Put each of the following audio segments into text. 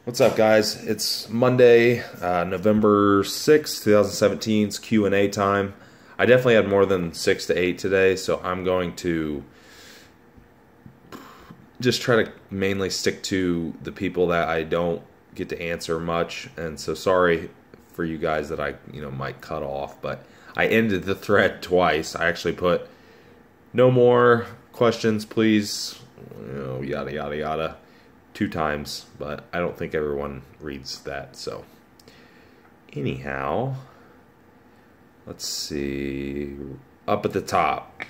What's up, guys? It's Monday, November 6th, 2017. It's Q&A time. I definitely had more than 6 to 8 today, so I'm going to just try to mainly stick to the people that I don't get to answer much. And so sorry for you guys that I might cut off, but I ended the thread twice. I actually put no more questions, please, yada yada yada, 2 times, but I don't think everyone reads that. So anyhow, let's see, up at the top.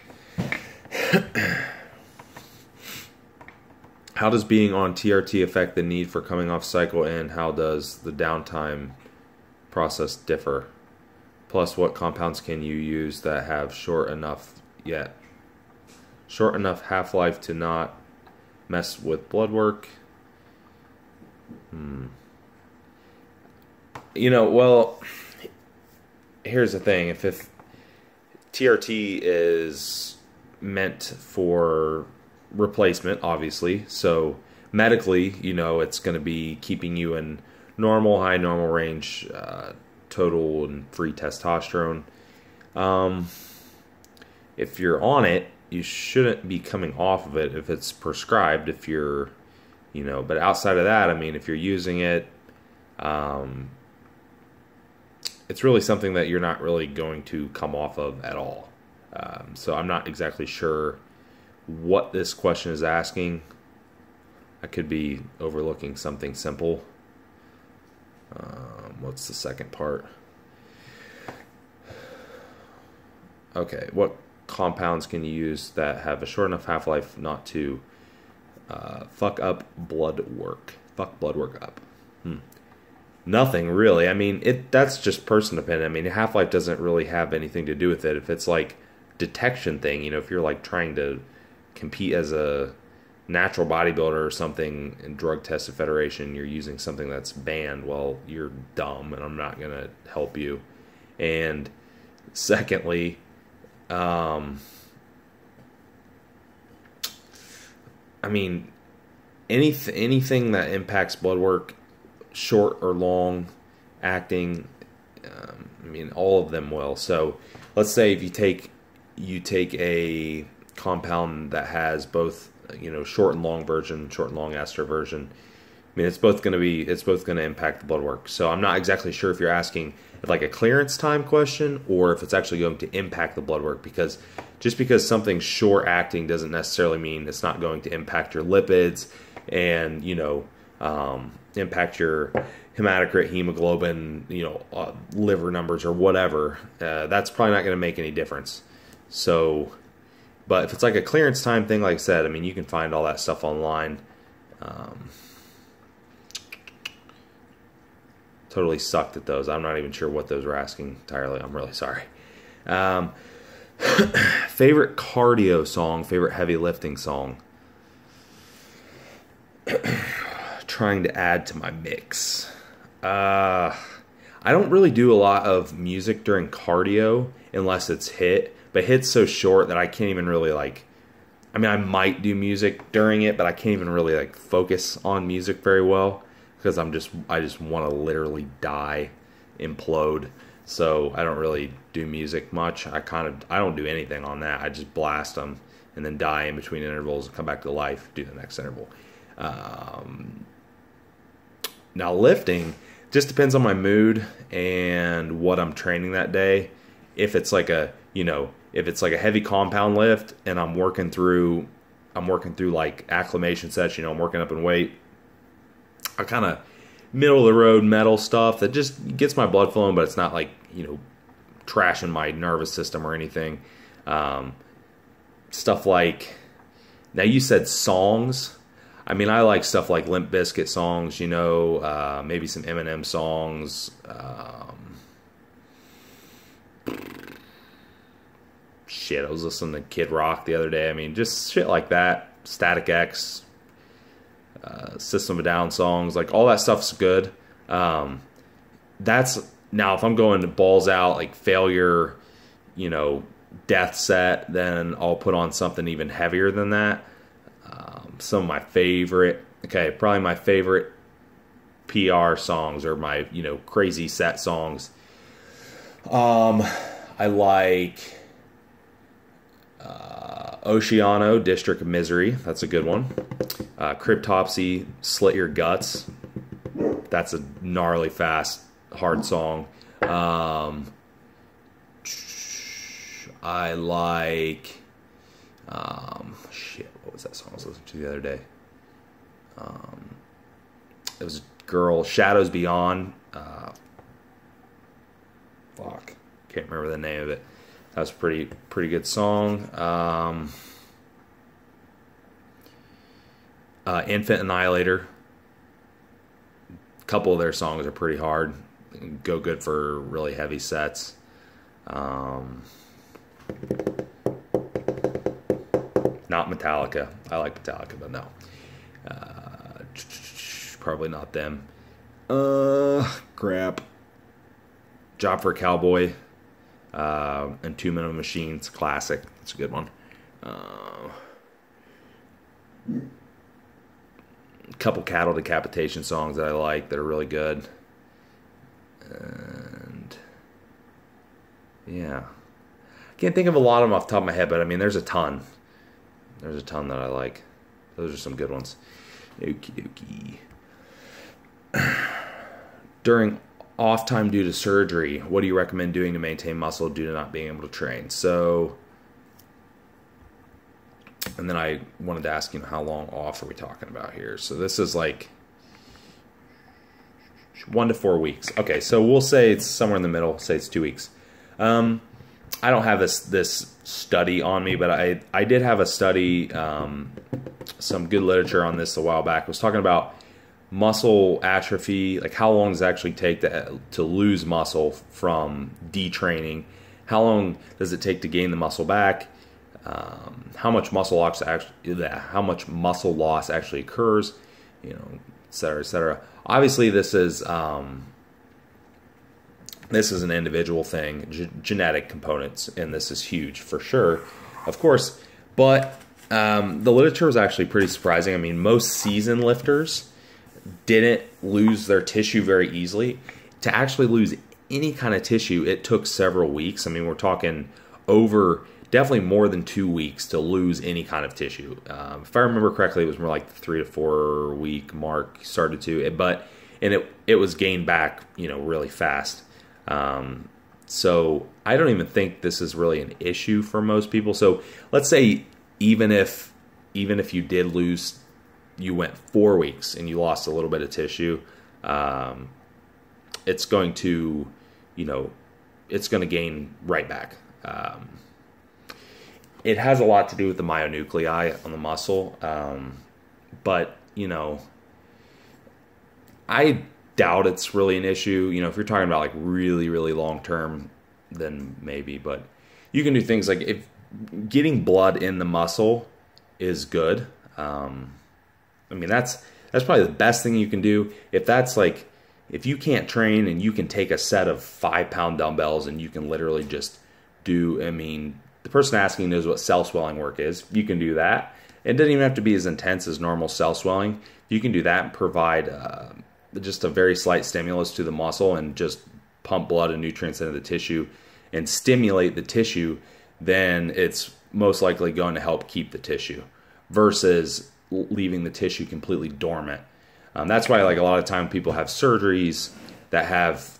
How does being on TRT affect the need for coming off cycle, and how does the downtime process differ? Plus, what compounds can you use that have short enough half-life to not mess with blood work? Well, here's the thing. If TRT is meant for replacement, obviously, so medically, it's going to be keeping you in high normal range, total and free testosterone. If you're on it, you shouldn't be coming off of it if it's prescribed, if you're, but outside of that, I mean, if you're using it, it's really something that you're not really going to come off of at all. So I'm not exactly sure what this question is asking. I could be overlooking something simple. What's the second part? Okay, what compounds can you use that have a short enough half-life not to fuck blood work up? Nothing really. I mean, that's just person dependent. I mean, half-life doesn't really have anything to do with it. If it's like detection thing, if you're like trying to compete as a natural bodybuilder or something in drug tested federation, you're using something that's banned, well, you're dumb and I'm not gonna help you. And secondly, I mean, anything that impacts blood work, short or long acting, I mean, all of them will. So let's say if you take a compound that has both, short and long ester version, I mean, it's both going to impact the blood work. So I'm not exactly sure if you're asking like a clearance time question or if it's actually going to impact the blood work, because just because something's short acting doesn't necessarily mean it's not going to impact your lipids and, impact your hematocrit, hemoglobin, liver numbers or whatever. That's probably not going to make any difference. So, but if it's like a clearance time thing, like I said, I mean, you can find all that stuff online. Totally sucked at those. I'm not even sure what those were asking entirely. I'm really sorry. Favorite cardio song, favorite heavy lifting song. Trying to add to my mix. I don't really do a lot of music during cardio unless it's HIIT, but HIIT's so short that I can't even really I mean, I might do music during it, but I can't even really focus on music very well because I just want to literally die, implode. So I don't really do music much. I don't do anything on that. I just blast them and then die in between intervals and come back to life, do the next interval. Now lifting just depends on my mood and what I'm training that day. If it's like a heavy compound lift and I'm working through like acclimation sets, I'm working up in weight, I kind of middle of the road metal stuff that just gets my blood flowing, but it's not like, trashing my nervous system or anything. Stuff like, now you said songs. I mean, I like stuff like Limp Bizkit songs, maybe some Eminem songs. Shit, I was listening to Kid Rock the other day. I mean, just shit like that. Static X, System of a Down songs, like all that stuff's good. That's, now if I'm going to balls out, like Failure, death set, then I'll put on something even heavier than that. Some of my favorite, probably my favorite PR songs or my, you know, crazy set songs. I like Oceano, District of Misery. That's a good one. Cryptopsy, Slit Your Guts. That's a gnarly, fast, hard song. I like... shit, what was that song I was listening to the other day? It was a girl, Shadows Beyond. Fuck, can't remember the name of it. That was a pretty good song. Infant Annihilator. A couple of their songs are pretty hard. Go good for really heavy sets. Not Metallica. I like Metallica, but no. Probably not them. Crap. Job for a Cowboy. And 2 Minute Machines. Classic. That's a good one. A couple Cattle Decapitation songs that I like that are really good. And yeah. Can't think of a lot of them off the top of my head, but I mean, there's a ton. There's a ton that I like. Those are some good ones. Okie dokie. During off time due to surgery, what do you recommend doing to maintain muscle due to not being able to train? So, and then I wanted to ask you, how long off are we talking about here? So this is like 1 to 4 weeks. Okay, so we'll say it's somewhere in the middle. Say it's 2 weeks. I don't have this study on me, but I did have a study, some good literature on this a while back. It was talking about muscle atrophy, like how long does it actually take to lose muscle from detraining? How long does it take to gain the muscle back? How much muscle loss actually occurs? You know, et cetera, et cetera. Obviously, this is an individual thing, genetic components, and this is huge for sure, of course. But the literature was actually pretty surprising. I mean, most seasoned lifters didn't lose their tissue very easily. To actually lose any kind of tissue, it took several weeks. I mean, we're talking over definitely more than 2 weeks to lose any kind of tissue. If I remember correctly, it was more like the 3 to 4 week mark started to, and it was gained back, you know, really fast. So I don't even think this is really an issue for most people. So let's say even if you did lose, you went 4 weeks and you lost a little bit of tissue, it's going to, you know, it's going to gain right back. It has a lot to do with the myonuclei on the muscle. But, you know, I doubt it's really an issue. You know, if you're talking about like really, really long term, then maybe. But you can do things like, if getting blood in the muscle is good. I mean, that's probably the best thing you can do. If you can't train and you can take a set of 5-pound dumbbells and you can literally just do, I mean, the person asking knows what cell swelling work is. You can do that. It doesn't even have to be as intense as normal cell swelling. You can do that and provide just a very slight stimulus to the muscle and just pump blood and nutrients into the tissue and stimulate the tissue, then it's most likely going to help keep the tissue versus leaving the tissue completely dormant. That's why, like, a lot of time people have surgeries that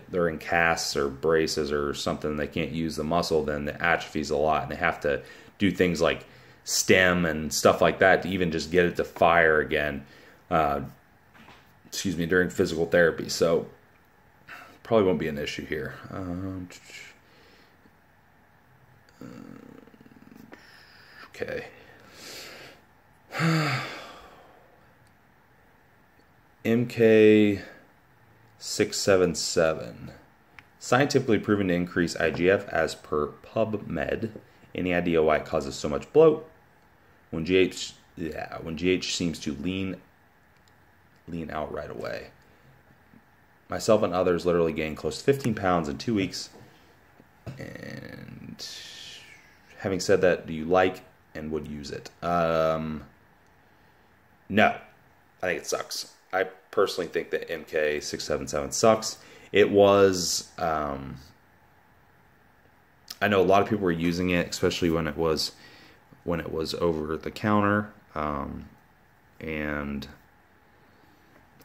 they're in casts or braces or something, they can't use the muscle, then the atrophies a lot, and they have to do things like stem and stuff like that to even just get it to fire again. During physical therapy. So probably won't be an issue here. Okay. MK677. Scientifically proven to increase IGF as per PubMed. Any idea why it causes so much bloat? When GH seems to lean out right away. Myself and others literally gained close to 15 pounds in 2 weeks. And having said that, do you like and would use it? No. I think it sucks. I personally think that MK677 sucks. It was, I know a lot of people were using it, especially when it was over the counter, and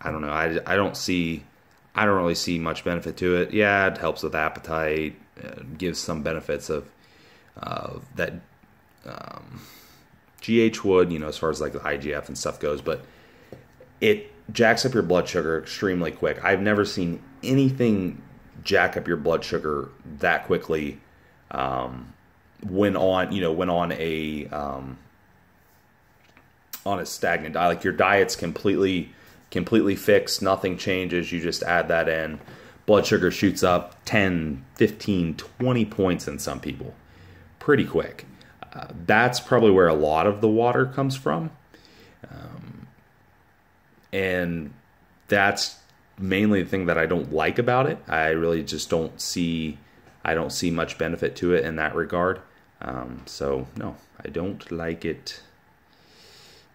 I don't know. I don't really see much benefit to it. Yeah, it helps with appetite, gives some benefits of that GH would, as far as like the IGF and stuff goes, but it jacks up your blood sugar extremely quick. I've never seen anything jack up your blood sugar that quickly when on a stagnant diet. Like your diet's completely fixed, nothing changes, you just add that in. Blood sugar shoots up 10, 15, 20 points in some people pretty quick. That's probably where a lot of the water comes from. And that's mainly the thing that I don't like about it. I really just don't see much benefit to it in that regard. So no, I don't like it.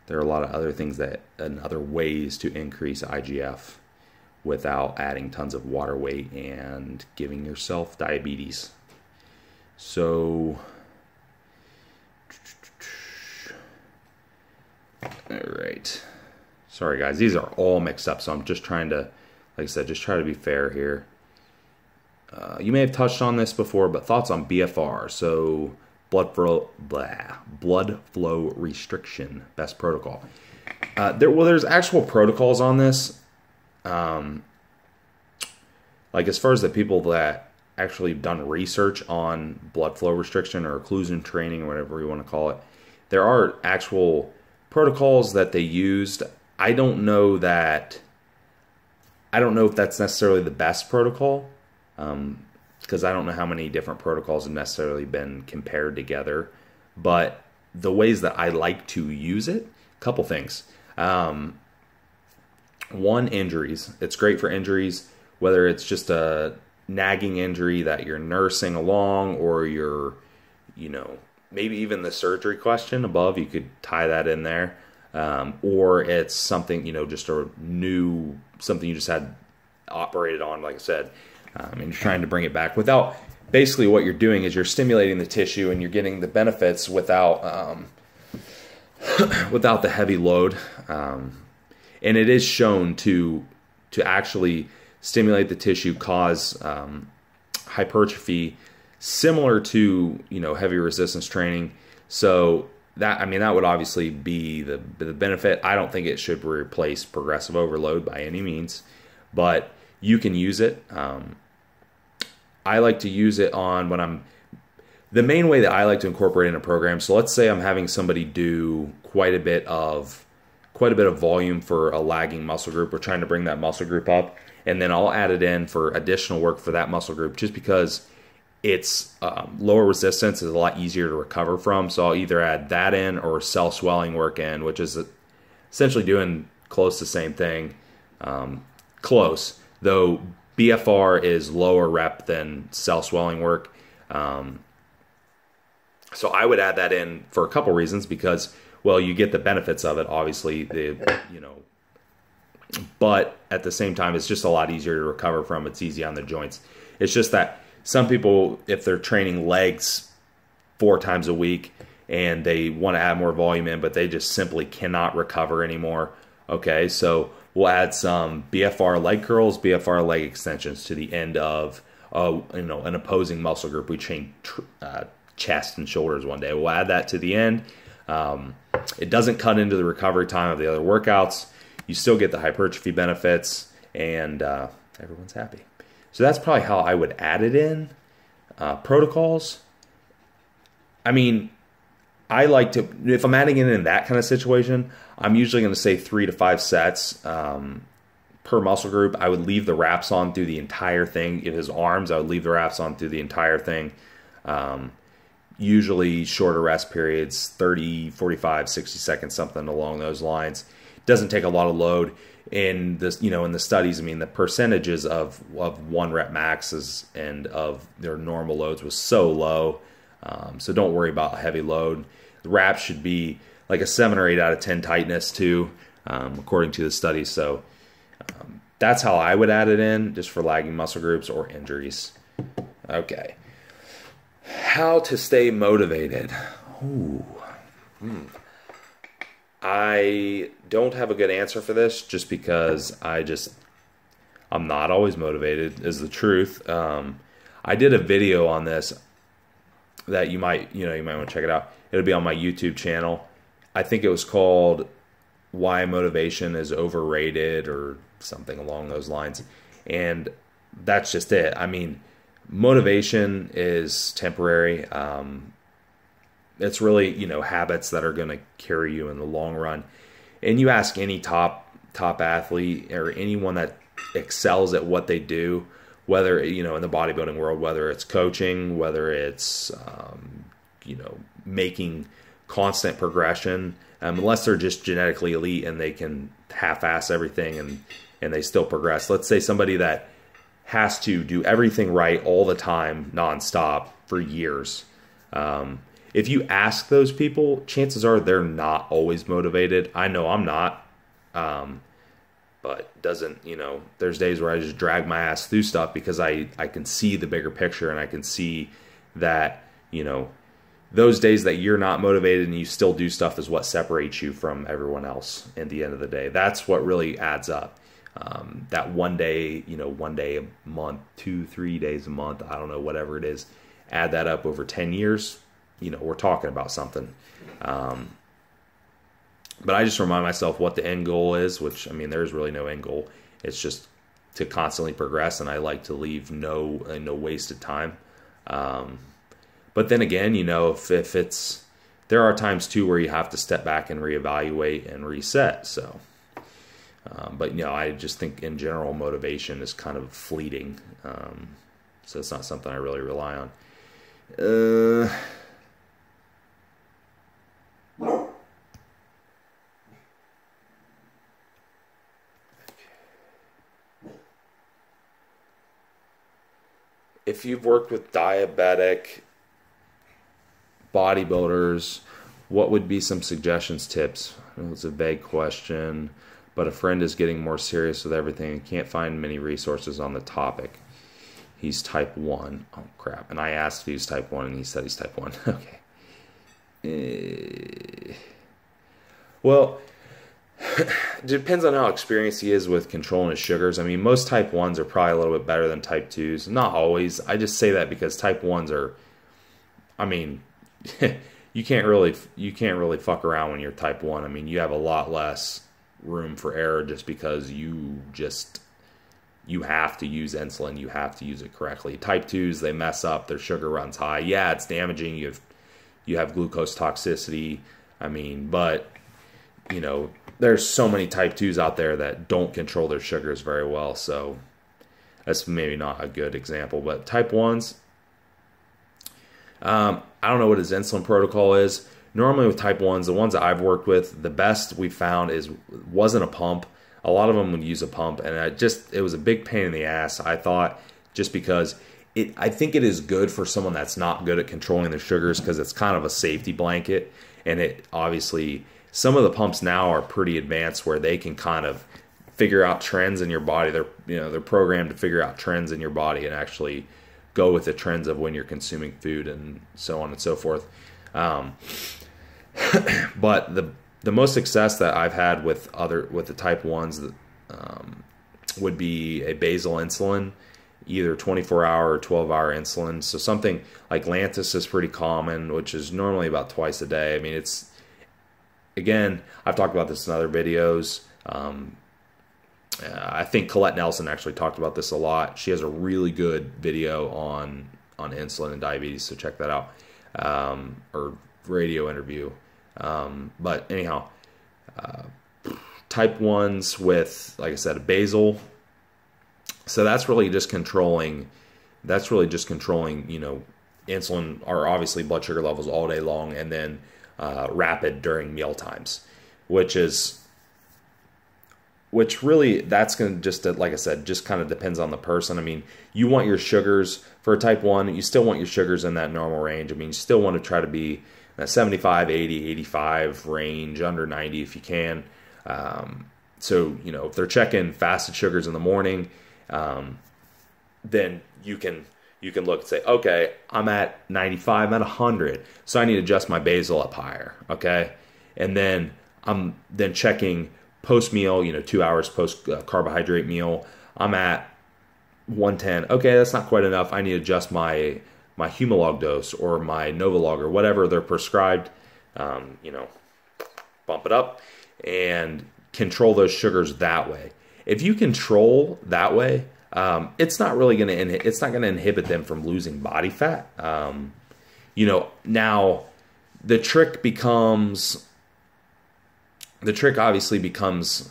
There are a lot of other things and other ways to increase IGF without adding tons of water weight and giving yourself diabetes. So, all right. Sorry guys, these are all mixed up, so I'm just trying to, like I said, just try to be fair here. You may have touched on this before, but thoughts on BFR. So blood flow restriction, best protocol. There's actual protocols on this. Like as far as the people that actually done research on blood flow restriction or occlusion training or whatever you want to call it, there are actual protocols that they used. I don't know if that's necessarily the best protocol, because I don't know how many different protocols have necessarily been compared together. But the ways that I like to use it, a couple things. One, injuries. It's great for injuries, whether it's just a nagging injury that you're nursing along, or you're, maybe even the surgery question above, you could tie that in there. Or it's something, just something you just had operated on, like I said, and you're trying to bring it back without, basically what you're doing is you're stimulating the tissue and you're getting the benefits without, without the heavy load. And it is shown to actually stimulate the tissue, cause, hypertrophy, similar to, heavy resistance training. So that would obviously be the benefit. I don't think it should replace progressive overload by any means, but you can use it. I like to use it on the main way that I like to incorporate in a program. So let's say I'm having somebody do quite a bit of volume for a lagging muscle group. We're trying to bring that muscle group up, and then I'll add it in for additional work for that muscle group, just because it's lower resistance, is a lot easier to recover from. So I'll either add that in or cell swelling work in, which is essentially doing close to the same thing. Close, though BFR is lower rep than cell swelling work. So I would add that in for a couple reasons, because, well, you get the benefits of it, obviously, but at the same time, it's just a lot easier to recover from. It's easy on the joints. It's just that some people, if they're training legs 4 times a week and they want to add more volume in, but they just simply cannot recover anymore, okay, so we'll add some BFR leg curls, BFR leg extensions to the end of an opposing muscle group. We train chest and shoulders one day. We'll add that to the end. It doesn't cut into the recovery time of the other workouts. You still get the hypertrophy benefits, and everyone's happy. So that's probably how I would add it in. Protocols, I mean, I like to, if I'm adding it in that kind of situation, I'm usually going to say 3 to 5 sets per muscle group. I would leave the wraps on through the entire thing. If his arms, I would leave the wraps on through the entire thing. Usually shorter rest periods, 30, 45, 60 seconds, something along those lines. It doesn't take a lot of load. In this, in the studies, I mean, the percentages of 1 rep maxes and of their normal loads was so low. So don't worry about heavy load. The wraps should be like a 7 or 8 out of 10 tightness too, according to the studies. So That's how I would add it in, just for lagging muscle groups or injuries. Okay. How to stay motivated. Ooh. I don't have a good answer for this, just because I'm not always motivated, is the truth. I did a video on this that you might want to check it out. It'll be on my YouTube channel. I think it was called Why Motivation is Overrated or something along those lines. And that's just it. I mean, motivation is temporary. It's really, habits that are going to carry you in the long run. And you ask any top athlete or anyone that excels at what they do, whether, in the bodybuilding world, whether it's coaching, whether it's, making constant progression, unless they're just genetically elite and they can half-ass everything and they still progress. Let's say somebody that has to do everything right all the time, nonstop, for years. If you ask those people, chances are they're not always motivated. I know I'm not. But there's days where I just drag my ass through stuff because I can see the bigger picture, and I can see that, those days that you're not motivated and you still do stuff is what separates you from everyone else at the end of the day. That's what really adds up. That one day a month, 2-3 days a month, I don't know, whatever it is, add that up over 10 years, we're talking about something. But I just remind myself what the end goal is, which, there's really no end goal. It's just to constantly progress, and I like to leave no wasted time. But then again, if it's, there are times too where you have to step back and reevaluate and reset. So, but I just think in general motivation is kind of fleeting. So it's not something I really rely on. If you've worked with diabetic bodybuilders, what would be some suggestions, tips? I know it's a vague question, but a friend is getting more serious with everything and can't find many resources on the topic. He's type 1. Oh, crap. And I asked if he was type 1, and he said he's type 1. Okay. Well, it depends on how experienced he is with controlling his sugars. Most type 1s are probably a little bit better than type 2s. Not always. I just say that because type 1s are, you can't really fuck around when you're type 1. You have a lot less room for error just because you have to use insulin. You have to use it correctly. Type 2s, they mess up. Their sugar runs high. Yeah, it's damaging. You have glucose toxicity. But, there's so many type 2s out there that don't control their sugars very well. So that's maybe not a good example. But type 1s, I don't know what his insulin protocol is. Normally with type 1s, the ones that I've worked with, the best we found wasn't a pump. A lot of them would use a pump, and it was a big pain in the ass, I thought, just because I think it is good for someone that's not good at controlling their sugars, because it's kind of a safety blanket. And it obviously, some of the pumps now are pretty advanced where they can kind of figure out trends in your body. They're programmed to figure out trends in your body and actually go with the trends of when you're consuming food and so on and so forth. But the most success that I've had with the type 1s would be a basal insulin, either 24-hour or 12-hour insulin. So something like Lantus is pretty common, which is normally about twice a day. Again, I've talked about this in other videos. I think Colette Nelson actually talked about this a lot. She has a really good video on insulin and diabetes, so check that out. Or radio interview. But anyhow, type 1s with, like I said, a basal. So that's really just controlling, insulin, or obviously blood sugar levels all day long, and then rapid during meal times, which really, that's going to just, like I said, just kind of depends on the person. You want your sugars, for a type 1, you still want your sugars in that normal range. You still want to try to be in that 75, 80, 85 range, under 90 if you can. So, you know, if they're checking fasted sugars in the morning, then you can look and say, okay, I'm at 95, I'm at 100, so I need to adjust my basal up higher, okay? And then I'm then checking post-meal, you know, 2 hours post carbohydrate meal, I'm at 110. Okay, that's not quite enough. I need to adjust my Humalog dose or my Novolog or whatever they're prescribed, you know, bump it up and control those sugars that way. If you control that way, it's not really going to inhibit them from losing body fat. You know, now the trick obviously becomes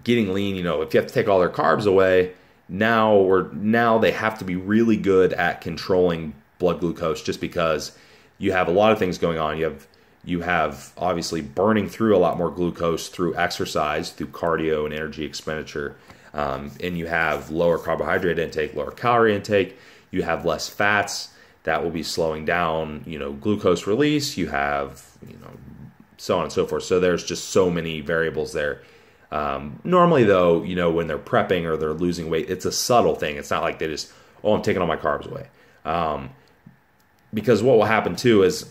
getting lean. You know, if you have to take all their carbs away, now they have to be really good at controlling blood glucose, just because you have a lot of things going on. You have obviously burning through a lot more glucose through exercise, through cardio and energy expenditure. And you have lower carbohydrate intake, lower calorie intake. You have less fats that will be slowing down, you know, glucose release. You have, you know, so on and so forth. So there's just so many variables there. Normally though, you know, when they're prepping or they're losing weight, it's a subtle thing. It's not like they just, oh, I'm taking all my carbs away. Because what will happen too is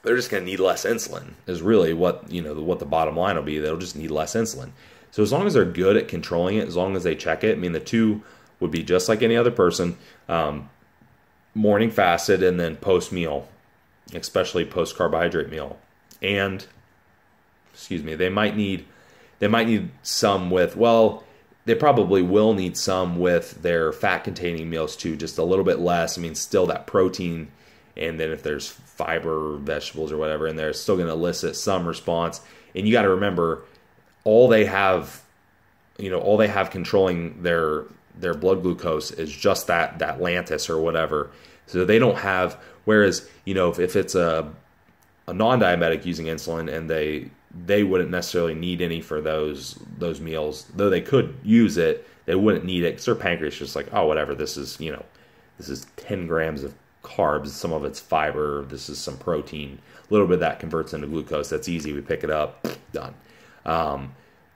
they're just going to need less insulin is really what, you know, what the bottom line will be. They'll just need less insulin. So as long as they're good at controlling it, as long as they check it, I mean, the two would be just like any other person, morning fasted and then post meal, especially post carbohydrate meal. And, excuse me, they might need some with, well, they probably will need some with their fat containing meals too, just a little bit less. I mean, still that protein. And then if there's fiber, vegetables or whatever in there, it's still going to elicit some response. And you got to remember, all they have controlling their blood glucose is just that Lantus or whatever. So they don't have, whereas, you know, if it's a non-diabetic using insulin and they wouldn't necessarily need any for those meals, though they could use it, they wouldn't need it because their pancreas is just like, oh, whatever, this is 10 grams of carbs, some of it's fiber, this is some protein, a little bit of that converts into glucose. That's easy. We pick it up, done.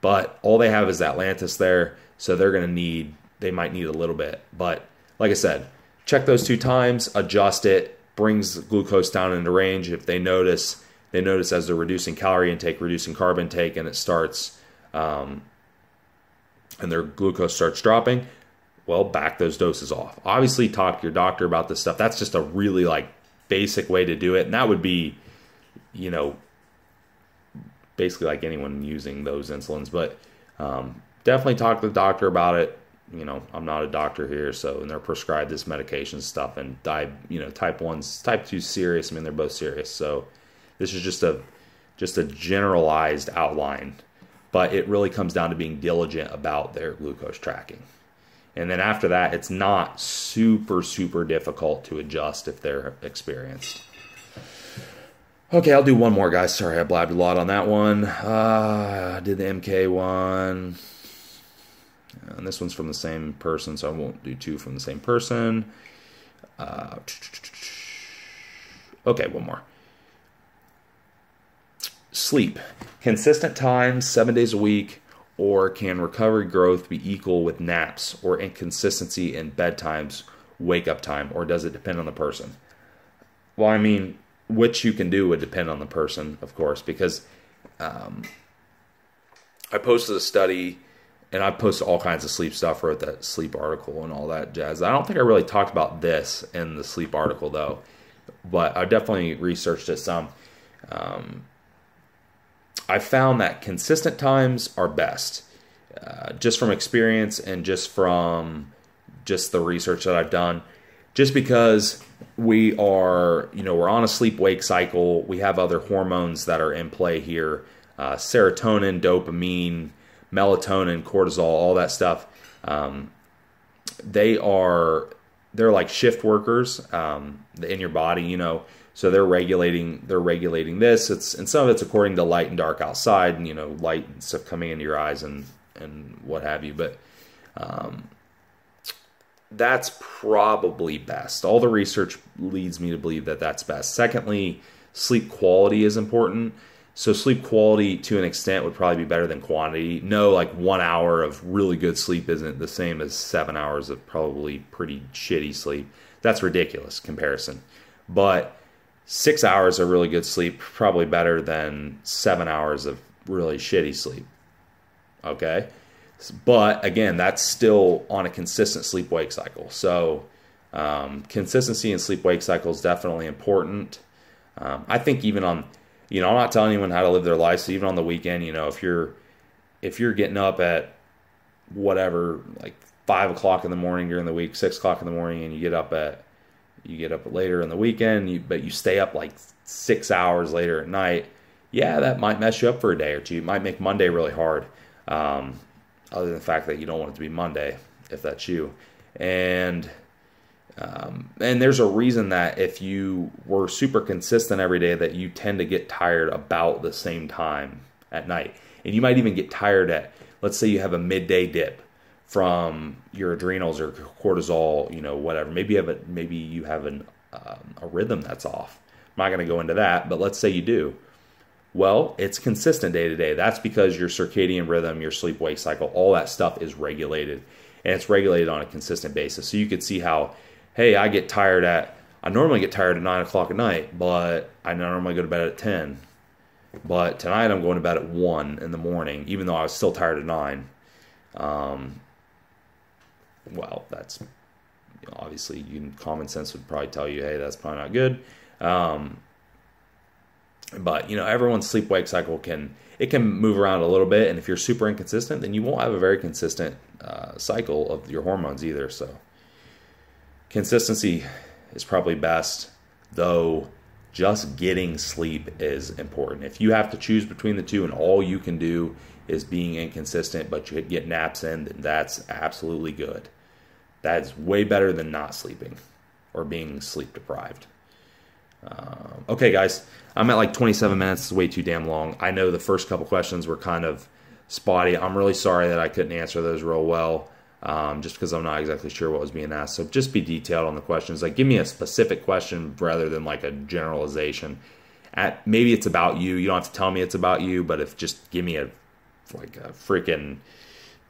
But all they have is that Lantus there, so they might need a little bit. But like I said, check those 2 times, adjust it, brings glucose down into range. If they notice as they're reducing calorie intake, reducing carb intake, and it starts, and their glucose starts dropping, well, back those doses off. Obviously, talk to your doctor about this stuff. That's just a really basic way to do it, and that would be, you know, basically like anyone using those insulins. But definitely talk to the doctor about it. You know, I'm not a doctor here, so, and they're prescribed this medication stuff, and type 1's, type 2's serious. I mean, they're both serious. So this is just a generalized outline, but it really comes down to being diligent about their glucose tracking. And then after that, it's not super, super difficult to adjust if they're experienced. Okay, I'll do one more, guys. Sorry, I blabbed a lot on that one. I did the MK one. And this one's from the same person, so I won't do 2 from the same person. Okay, one more. Sleep. Consistent times, 7 days a week, or can recovery growth be equal with naps or inconsistency in bedtimes, wake-up time, or does it depend on the person? Well, I mean, which you can do would depend on the person, of course, because I posted a study, and I posted all kinds of sleep stuff, wrote that sleep article and all that jazz. I don't think I really talked about this in the sleep article, though, but I definitely researched it some. I found that consistent times are best, just from experience and just from the research that I've done, just because we are, we're on a sleep-wake cycle. We have other hormones that are in play here, serotonin, dopamine, melatonin, cortisol, all that stuff. They're like shift workers in your body, so they're regulating this. And some of it's according to light and dark outside, and light and stuff coming into your eyes and what have you. But that's probably best. All the research leads me to believe that that's best. Secondly, sleep quality is important. So sleep quality to an extent would probably be better than quantity. No, like 1 hour of really good sleep isn't the same as 7 hours of probably pretty shitty sleep. That's ridiculous comparison. But 6 hours of really good sleep, probably better than 7 hours of really shitty sleep. Okay? But again, that's still on a consistent sleep-wake cycle. So consistency in sleep-wake cycle is definitely important. I think even on, I'm not telling anyone how to live their life. So even on the weekend, if you're getting up at whatever, like 5 o'clock in the morning during the week, 6 o'clock in the morning, and you get up later in the weekend, but you stay up like 6 hours later at night, yeah, that might mess you up for a day or two. It might make Monday really hard. Other than the fact that you don't want it to be Monday, if that's you. And there's a reason that if you were super consistent every day, that you tend to get tired about the same time at night. And you might even get tired at, let's say you have a midday dip from your adrenals or cortisol, whatever. Maybe you have a rhythm that's off. I'm not going to go into that, but let's say you do. Well, it's consistent day to day. That's because your circadian rhythm, your sleep-wake cycle, all that stuff is regulated. And it's regulated on a consistent basis. So you could see how, hey, I normally get tired at 9 o'clock at night, but I normally go to bed at 10. But tonight I'm going to bed at 1 in the morning, even though I was still tired at 9. Well, that's, obviously, common sense would probably tell you, hey, that's probably not good. But, everyone's sleep-wake cycle can move around a little bit. And if you're super inconsistent, then you won't have a very consistent cycle of your hormones either. So consistency is probably best, though just getting sleep is important. If you have to choose between the two and all you can do is being inconsistent, but you get naps in, then that's absolutely good. That's way better than not sleeping or being sleep deprived. Okay, guys, I'm at like 27 minutes. It's way too damn long. I know the first couple questions were kind of spotty. I'm really sorry that I couldn't answer those real well, just because I'm not exactly sure what was being asked. So just be detailed on the questions. Like, give me a specific question rather than like a generalization. Maybe it's about you. You don't have to tell me it's about you, but just give me a freaking,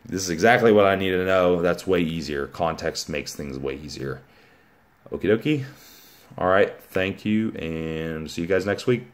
this is exactly what I need to know. That's way easier. Context makes things way easier. Okie dokie. All right, thank you, and see you guys next week.